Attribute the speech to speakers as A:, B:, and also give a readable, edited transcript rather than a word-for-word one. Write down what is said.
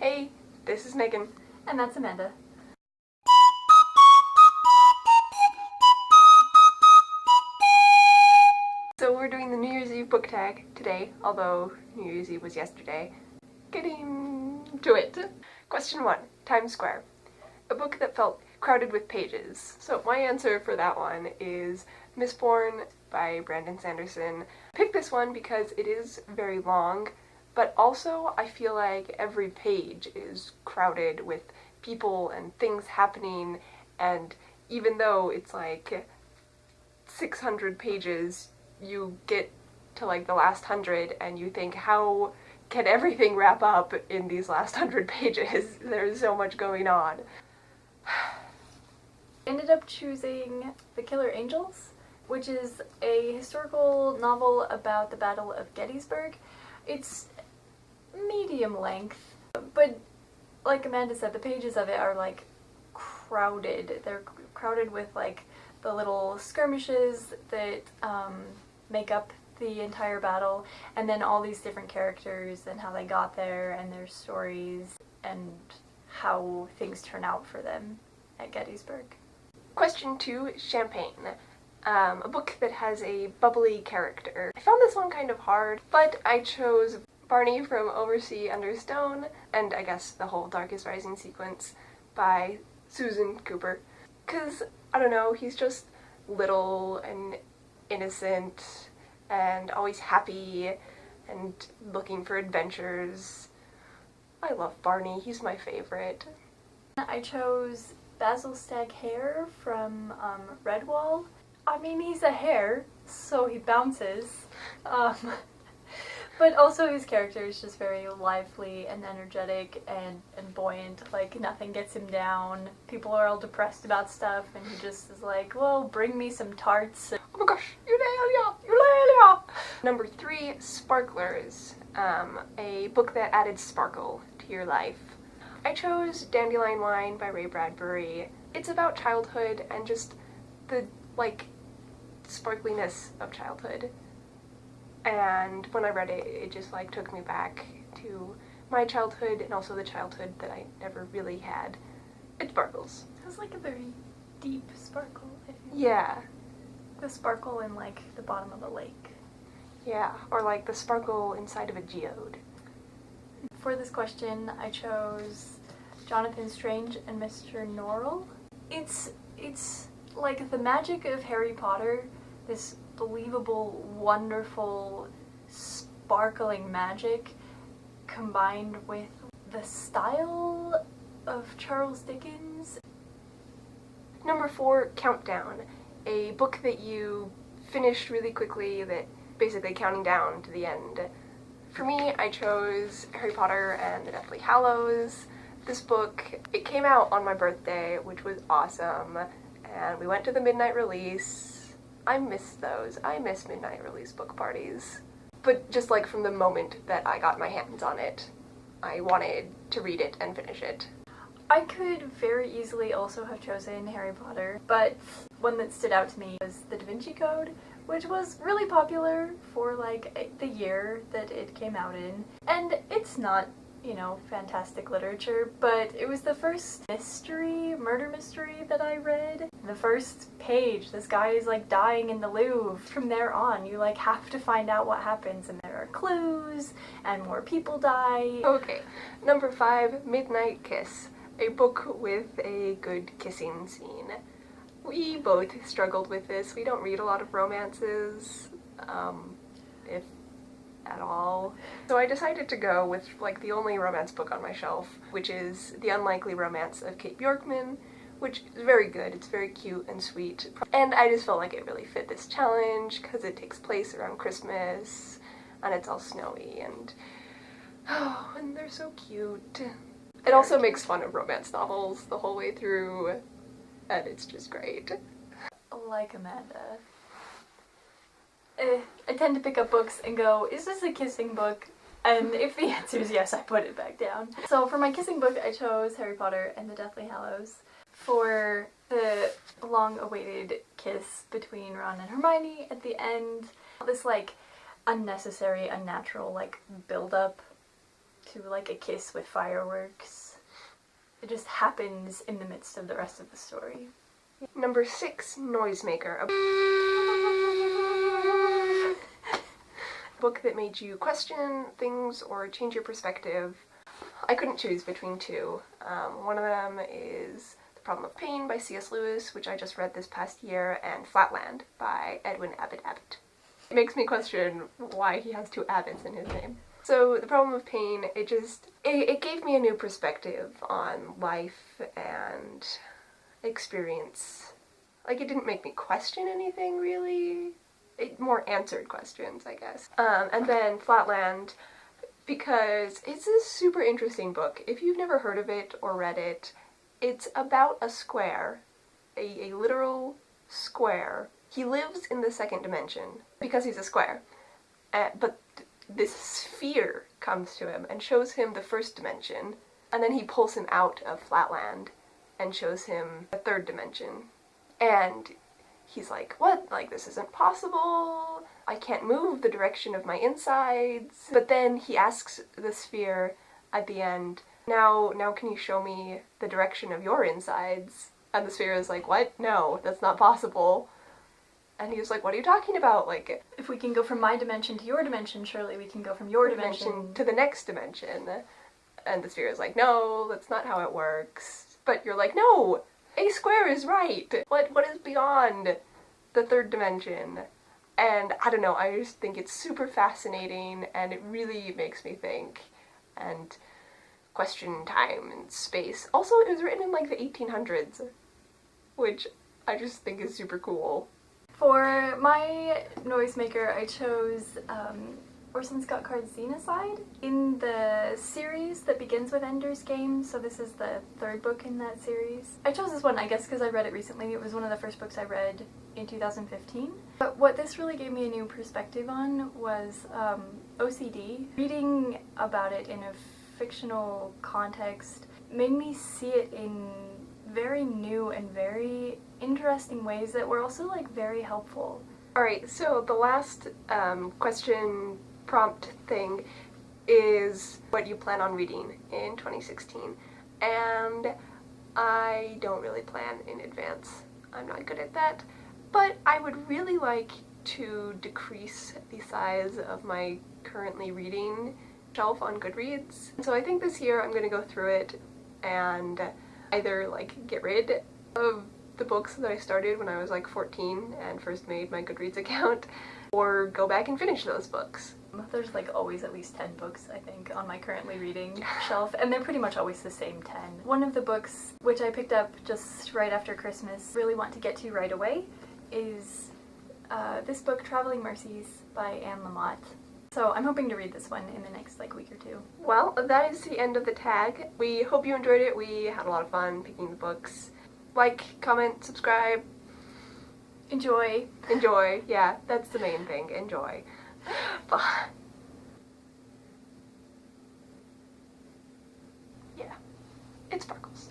A: Hey, this is Megan.
B: And that's Amanda.
A: So we're doing the New Year's Eve book tag today, although New Year's Eve was yesterday. Getting to it. Question 1. Times Square. A book that felt crowded with pages. So my answer for that one is Mistborn by Brandon Sanderson. I picked this one because it is very long, but also I feel like every page is crowded with people and things happening, and even though it's like 600 pages, you get to like the last 100 and you think, how can everything wrap up in these last 100 pages? There's so much going on.
B: I ended up choosing The Killer Angels, which is a historical novel about the Battle of Gettysburg. It's medium length, but like Amanda said, the pages of it are like crowded. They're crowded with like the little skirmishes that make up the entire battle, and then all these different characters and how they got there and their stories and how things turn out for them at Gettysburg.
A: Question 2, Champagne. A book that has a bubbly character. I found this one kind of hard, but I chose Barney from Oversea Under Stone, and I guess the whole Dark is Rising sequence by Susan Cooper. Cause, I don't know, he's just little and innocent and always happy and looking for adventures. I love Barney, he's my favorite.
B: I chose Basil Stag Hare from Redwall. I mean, he's a hare, so he bounces. But also his character is just very lively and energetic and buoyant. Like, nothing gets him down. People are all depressed about stuff and he just is like, well, bring me some tarts.
A: Oh my gosh, Eulalia! Number 3, Sparklers. A book that added sparkle to your life. I chose Dandelion Wine by Ray Bradbury. It's about childhood and just the, like, sparkliness of childhood. And when I read it, it just like took me back to my childhood and also the childhood that I never really had. It sparkles.
B: It was like a very deep sparkle, I feel.
A: Yeah.
B: The sparkle in like the bottom of a lake.
A: Yeah, or like the sparkle inside of a geode.
B: For this question, I chose Jonathan Strange and Mr. Norrell. It's like the magic of Harry Potter, this believable, wonderful, sparkling magic combined with the style of Charles Dickens.
A: Number 4, Countdown. A book that you finished really quickly, that basically counting down to the end. For me, I chose Harry Potter and the Deathly Hallows. This book, it came out on my birthday, which was awesome, and we went to the midnight release. I miss those. I miss midnight release book parties. But just like from the moment that I got my hands on it, I wanted to read it and finish it.
B: I could very easily also have chosen Harry Potter, but one that stood out to me was The Da Vinci Code, which was really popular for like the year that it came out in. And it's not, you know, fantastic literature, but it was the first murder mystery that I read. The first page, this guy is like dying in the Louvre. From there on, you like have to find out what happens, and there are clues, and more people die.
A: Okay, number 5, Midnight Kiss. A book with a good kissing scene. We both struggled with this. We don't read a lot of romances, if at all. So I decided to go with like the only romance book on my shelf, which is The Unlikely Romance of Kate Bjorkman, which is very good. It's very cute and sweet. And I just felt like it really fit this challenge because it takes place around Christmas and it's all snowy and and they're so cute. It also makes fun of romance novels the whole way through, and it's just great.
B: Like Amanda, I tend to pick up books and go, is this a kissing book? And if the answer is yes, I put it back down. So for my kissing book, I chose Harry Potter and the Deathly Hallows. For the long-awaited kiss between Ron and Hermione at the end, this like unnecessary, unnatural like build-up to like a kiss with fireworks. It just happens in the midst of the rest of the story.
A: Number 6, Noisemaker. A book that made you question things or change your perspective. I couldn't choose between two. One of them is The Problem of Pain by C.S. Lewis, which I just read this past year, and Flatland by Edwin Abbott. It makes me question why he has 2 Abbotts in his name. So The Problem of Pain, it gave me a new perspective on life and experience. Like, it didn't make me question anything, really. It more answered questions, I guess. And then Flatland, because it's a super interesting book. If you've never heard of it or read it, it's about a square, a literal square. He lives in the 2nd dimension because he's a square, but this sphere comes to him and shows him the 1st dimension, and then he pulls him out of Flatland and shows him the 3rd dimension. And he's like, what? Like, this isn't possible. I can't move the direction of my insides. But then he asks the sphere at the end, now can you show me the direction of your insides? And the sphere is like, what? No, that's not possible. And he's like, what are you talking about? Like,
B: if we can go from my dimension to your dimension, surely we can go from your dimension
A: to the next dimension. And the sphere is like, no, that's not how it works. But you're like, no, a square is right. What is beyond the 3rd dimension? And I don't know, I just think it's super fascinating, and it really makes me think and question time and space. Also, it was written in like the 1800s, which I just think is super cool.
B: For my Noisemaker, I chose Orson Scott Card's Xenocide in the series that begins with Ender's Game, so this is the 3rd book in that series. I chose this one, I guess, because I read it recently. It was one of the first books I read in 2015. But what this really gave me a new perspective on was OCD. Reading about it in a fictional context made me see it in very new and very interesting ways that were also like very helpful.
A: Alright, so the last question prompt thing is what you plan on reading in 2016. And I don't really plan in advance. I'm not good at that. But I would really like to decrease the size of my currently reading shelf on Goodreads. So I think this year I'm going to go through it and either like get rid of the books that I started when I was like 14 and first made my Goodreads account, or go back and finish those books.
B: There's like always at least 10 books, I think, on my currently reading shelf, and they're pretty much always the same 10. One of the books, which I picked up just right after Christmas, really want to get to right away, is this book, Traveling Mercies by Anne Lamott. So I'm hoping to read this one in the next like week or 2.
A: Well, that is the end of the tag. We hope you enjoyed it. We had a lot of fun picking the books. Like, comment, subscribe.
B: Enjoy.
A: Enjoy, yeah, that's the main thing. Enjoy. Yeah, it sparkles.